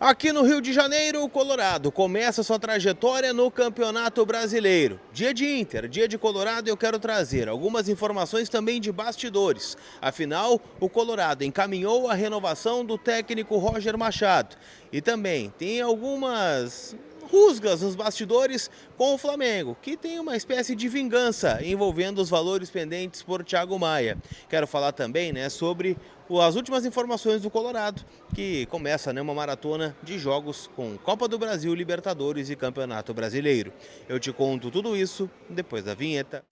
Aqui no Rio de Janeiro, o Colorado começa sua trajetória no Campeonato Brasileiro. Dia de Inter, dia de Colorado, eu quero trazer algumas informações também de bastidores. Afinal, o Colorado encaminhou a renovação do técnico Roger Machado. E também tem algumas rusgas nos bastidores com o Flamengo, que tem uma espécie de vingança envolvendo os valores pendentes por Thiago Maia. Quero falar também, sobre as últimas informações do Colorado, que começa uma maratona de jogos com Copa do Brasil, Libertadores e Campeonato Brasileiro. Eu te conto tudo isso depois da vinheta.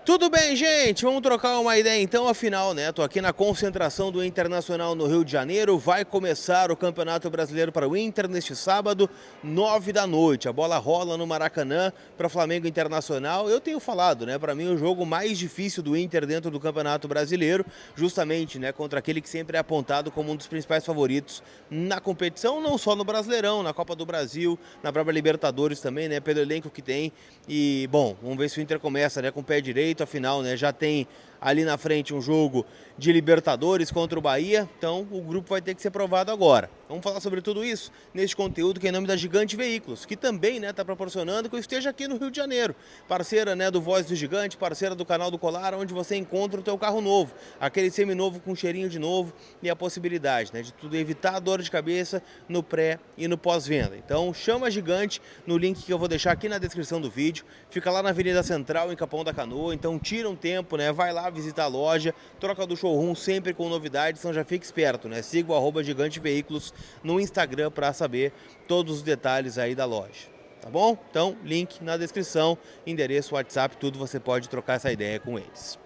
Tudo bem, gente? Vamos trocar uma ideia então, afinal, tô aqui na concentração do Internacional no Rio de Janeiro. Vai começar o Campeonato Brasileiro para o Inter neste sábado, 9 da noite. A bola rola no Maracanã para Flamengo Internacional. Eu tenho falado, para mim o jogo mais difícil do Inter dentro do Campeonato Brasileiro, justamente, contra aquele que sempre é apontado como um dos principais favoritos na competição, não só no Brasileirão, na Copa do Brasil, na própria Libertadores também, pelo elenco que tem. E, bom, vamos ver se o Inter começa, com o pé direito. Afinal, já tem ali na frente um jogo de Libertadores contra o Bahia, então o grupo vai ter que ser provado agora. Vamos falar sobre tudo isso neste conteúdo que é em nome da Gigante Veículos, que também está proporcionando que eu esteja aqui no Rio de Janeiro. Parceira do Voz do Gigante, parceira do canal do Colar, onde você encontra o teu carro novo, aquele seminovo com cheirinho de novo e a possibilidade de tudo evitar a dor de cabeça no pré e no pós-venda. Então chama a Gigante no link que eu vou deixar aqui na descrição do vídeo, fica lá na Avenida Central, em Capão da Canoa, então tira um tempo, vai lá visitar a loja, troca do showroom sempre com novidades, então já fica esperto, siga o @Gigante Veículos no Instagram para saber todos os detalhes aí da loja, tá bom? Então, link na descrição, endereço, WhatsApp, tudo, você pode trocar essa ideia com eles.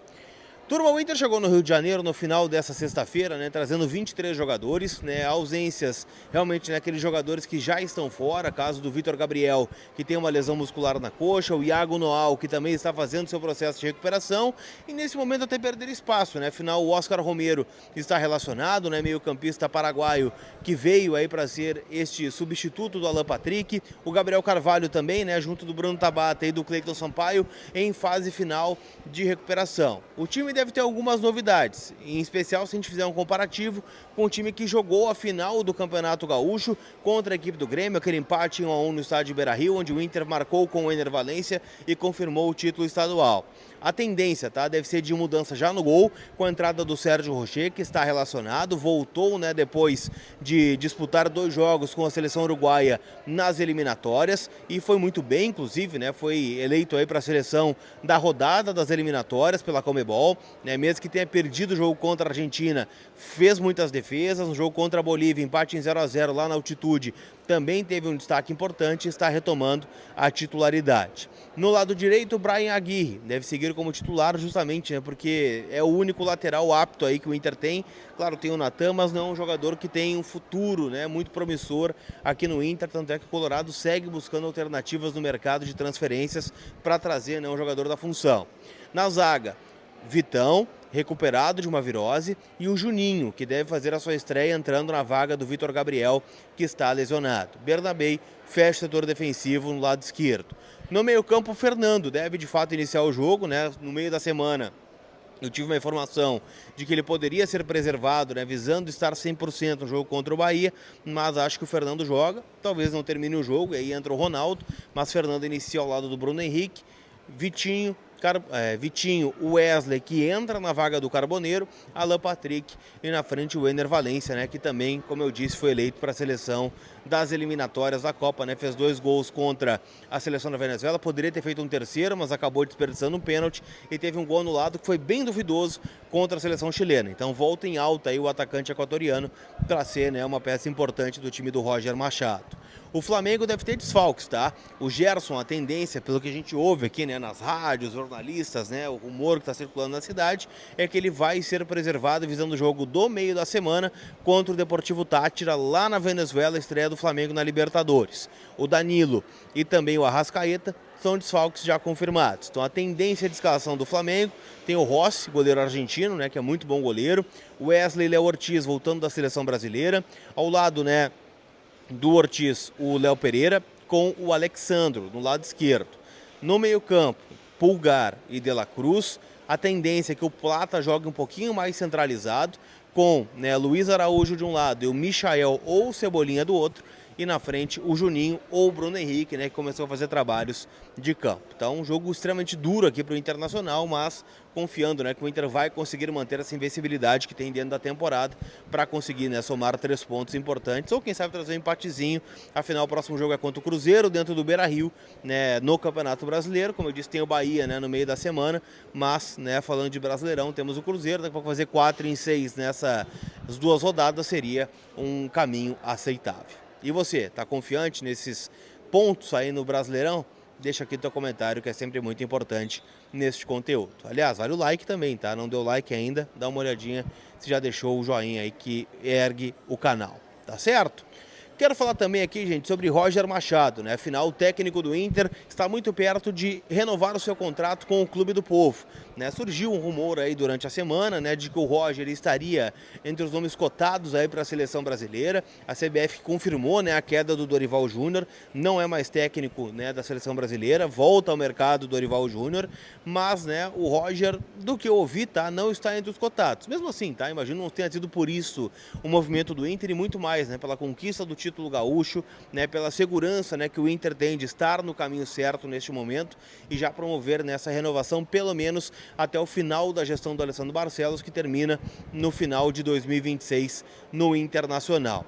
Turma, o Inter chegou no Rio de Janeiro no final dessa sexta-feira, trazendo 23 jogadores, ausências realmente aqueles jogadores que já estão fora, caso do Vitor Gabriel, que tem uma lesão muscular na coxa, o Iago Noal, que também está fazendo seu processo de recuperação, e nesse momento até perder espaço, afinal o Oscar Romero está relacionado, meio-campista paraguaio, que veio aí para ser este substituto do Alan Patrick, o Gabriel Carvalho também, junto do Bruno Tabata e do Cleiton Sampaio, em fase final de recuperação. O time deve ter algumas novidades, em especial se a gente fizer um comparativo com o time que jogou a final do Campeonato Gaúcho contra a equipe do Grêmio, aquele empate 1-1 no estádio Beira-Rio, onde o Inter marcou com o Ener Valencia e confirmou o título estadual. A tendência, deve ser de mudança já no gol, com a entrada do Sérgio Rocher, que está relacionado, voltou, depois de disputar 2 jogos com a seleção uruguaia nas eliminatórias, e foi muito bem, inclusive, foi eleito aí para a seleção da rodada das eliminatórias pela Conmebol, mesmo que tenha perdido o jogo contra a Argentina, fez muitas defesas, no jogo contra a Bolívia, empate em 0-0 lá na altitude, também teve um destaque importante e está retomando a titularidade. No lado direito, o Brian Aguirre deve seguir como titular justamente, porque é o único lateral apto aí que o Inter tem. Claro, tem o Natan, mas não é um jogador que tem um futuro, muito promissor aqui no Inter, tanto é que o Colorado segue buscando alternativas no mercado de transferências para trazer um jogador da função. Na zaga, Vitão, recuperado de uma virose, e o Juninho, que deve fazer a sua estreia entrando na vaga do Vitor Gabriel, que está lesionado. Bernabei fecha o setor defensivo no lado esquerdo. No meio-campo, o Fernando deve de fato iniciar o jogo, no meio da semana. Eu tive uma informação de que ele poderia ser preservado, visando estar 100% no jogo contra o Bahia, mas acho que o Fernando joga, talvez não termine o jogo, e aí entra o Ronaldo, mas Fernando inicia ao lado do Bruno Henrique, Vitinho, Wesley, que entra na vaga do Carboneiro, Alan Patrick e na frente o Ener Valencia, que também, como eu disse, foi eleito para a seleção das eliminatórias da Copa, fez 2 gols contra a seleção da Venezuela, poderia ter feito um terceiro, mas acabou desperdiçando um pênalti e teve um gol anulado que foi bem duvidoso contra a seleção chilena. Então volta em alta aí o atacante equatoriano para ser uma peça importante do time do Roger Machado. O Flamengo deve ter desfalques, O Gerson, a tendência, pelo que a gente ouve aqui, nas rádios, jornalistas, o rumor que está circulando na cidade, é que ele vai ser preservado visando o jogo do meio da semana contra o Deportivo Táchira, lá na Venezuela, estreia do Flamengo na Libertadores. O Danilo e também o Arrascaeta são desfalques já confirmados. Então a tendência de escalação do Flamengo tem o Rossi, goleiro argentino, que é muito bom goleiro, o Wesley e Léo Ortiz voltando da seleção brasileira, ao lado, do Ortiz, o Léo Pereira, com o Alexandro no lado esquerdo. No meio-campo, Pulgar e De La Cruz. A tendência é que o Plata jogue um pouquinho mais centralizado, com, né, Luiz Araújo de um lado e o Michael ou o Cebolinha do outro, e na frente o Juninho ou o Bruno Henrique, né, que começou a fazer trabalhos de campo. Então, um jogo extremamente duro aqui para o Internacional, mas confiando, né, que o Inter vai conseguir manter essa invencibilidade que tem dentro da temporada para conseguir, né, somar 3 pontos importantes ou quem sabe trazer um empatezinho. Afinal, o próximo jogo é contra o Cruzeiro dentro do Beira-Rio, né, no Campeonato Brasileiro. Como eu disse, tem o Bahia, né, no meio da semana, mas, né, falando de Brasileirão, temos o Cruzeiro. Daqui a pouco fazer 4 em 6 nessas 2 rodadas seria um caminho aceitável. E você, está confiante nesses pontos aí no Brasileirão? Deixa aqui teu comentário, que é sempre muito importante neste conteúdo. Aliás, vale o like também, tá? Não deu like ainda? Dá uma olhadinha se já deixou o joinha aí que ergue o canal, tá certo? Quero falar também aqui, gente, sobre Roger Machado, né? Afinal, o técnico do Inter está muito perto de renovar o seu contrato com o Clube do Povo, né? Surgiu um rumor aí durante a semana, né, de que o Roger estaria entre os nomes cotados aí para a seleção brasileira. A CBF confirmou, né, a queda do Dorival Júnior, não é mais técnico, né, da seleção brasileira, volta ao mercado do Dorival Júnior, mas, né, o Roger, do que eu ouvi, tá, não está entre os cotados. Mesmo assim, tá, imagino não tenha sido por isso o movimento do Inter e muito mais, né, pela conquista do título gaúcho, né, pela segurança, né, que o Inter tem de estar no caminho certo neste momento e já promover nessa renovação pelo menos até o final da gestão do Alessandro Barcelos, que termina no final de 2026 no Internacional.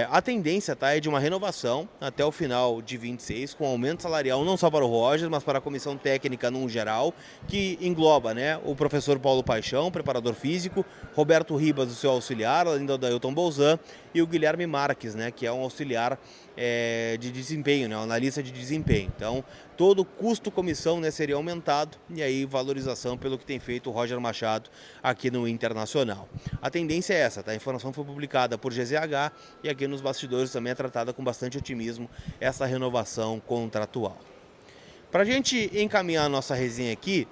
A tendência, tá, é de uma renovação até o final de 26, com aumento salarial não só para o Roger, mas para a comissão técnica num geral, que engloba, né, o professor Paulo Paixão, preparador físico, Roberto Ribas, o seu auxiliar, além do Ailton Bolzan, e o Guilherme Marques, né, que é um auxiliar de desempenho, né, um analista de desempenho. Então, todo custo-comissão, né, seria aumentado e aí valorização pelo que tem feito o Roger Machado aqui no Internacional. A tendência é essa, tá? A informação foi publicada por GZH e aqui nos bastidores também é tratada com bastante otimismo essa renovação contratual. Para a gente encaminhar a nossa resenha aqui,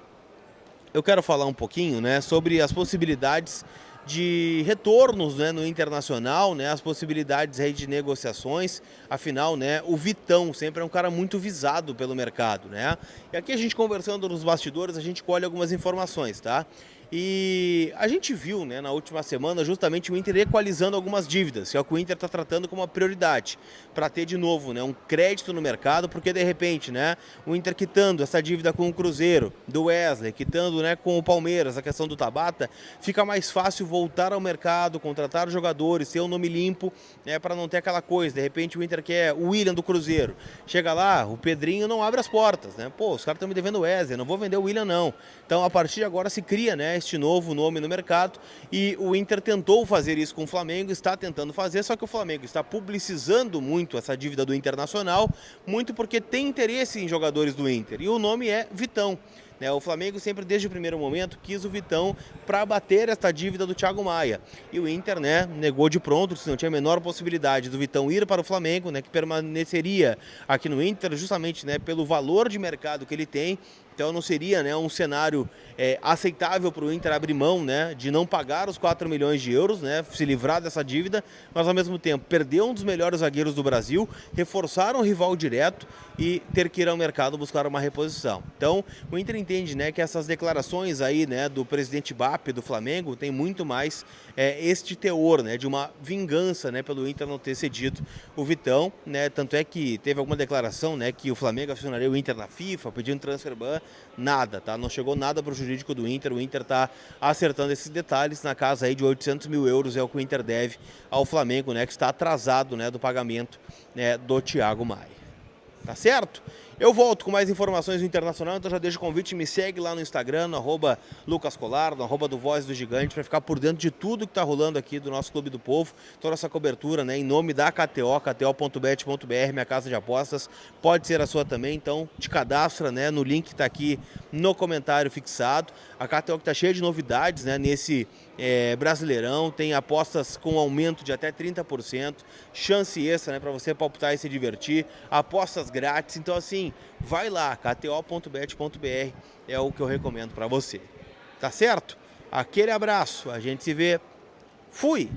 eu quero falar um pouquinho, né, sobre as possibilidades de retornos, né, no Internacional, né, as possibilidades aí de negociações. Afinal, né, o Vitão sempre é um cara muito visado pelo mercado, né? E aqui a gente conversando nos bastidores, a gente colhe algumas informações, tá? E a gente viu, né, na última semana justamente o Inter equalizando algumas dívidas, que é o que o Inter está tratando como uma prioridade, para ter de novo, né, um crédito no mercado, porque de repente, né, o Inter quitando essa dívida com o Cruzeiro, do Wesley, quitando, né, com o Palmeiras, a questão do Tabata, fica mais fácil voltar ao mercado, contratar jogadores, ter um nome limpo, né, para não ter aquela coisa. De repente o Inter quer o William do Cruzeiro, chega lá, o Pedrinho não abre as portas, né? Pô, os caras estão me devendo o Wesley, não vou vender o William não. Então a partir de agora se cria, né, este novo nome no mercado e o Inter tentou fazer isso com o Flamengo, está tentando fazer, só que o Flamengo está publicizando muito essa dívida do Internacional, muito porque tem interesse em jogadores do Inter e o nome é Vitão. O Flamengo sempre, desde o primeiro momento, quis o Vitão para bater esta dívida do Thiago Maia. E o Inter, né, negou de pronto, se não tinha a menor possibilidade do Vitão ir para o Flamengo, né, que permaneceria aqui no Inter, justamente, né, pelo valor de mercado que ele tem. Então não seria, né, um cenário aceitável para o Inter abrir mão, né, de não pagar os 4 milhões de euros, né, se livrar dessa dívida, mas ao mesmo tempo perder um dos melhores zagueiros do Brasil, reforçar um rival direto e ter que ir ao mercado buscar uma reposição. Então o Inter entende, né, que essas declarações aí, né, do presidente BAP do Flamengo tem muito mais este teor, né, de uma vingança, né, pelo Inter não ter cedido o Vitão, né, tanto é que teve alguma declaração, né, que o Flamengo acionaria o Inter na FIFA pedindo transfer ban. Nada, tá? Não chegou nada para o jurídico do Inter, o Inter está acertando esses detalhes, na casa aí de 800 mil euros é o que o Inter deve ao Flamengo, né, que está atrasado, né, do pagamento, né, do Thiago Maia. Tá certo? Eu volto com mais informações do Internacional, então já deixo o convite, me segue lá no Instagram, no @LucasColar, no @ do Voz do Gigante, para ficar por dentro de tudo que está rolando aqui do nosso Clube do Povo, toda essa cobertura, né, em nome da KTO, kto.bet.br, minha casa de apostas, pode ser a sua também, então te cadastra, né, no link que está aqui no comentário fixado. A KTO que está cheia de novidades, né, nesse Brasileirão, tem apostas com aumento de até 30%, chance extra, né, para você palpitar e se divertir, apostas grátis, então assim, vai lá, kto.bet.br é o que eu recomendo para você. Tá certo? Aquele abraço, a gente se vê. Fui!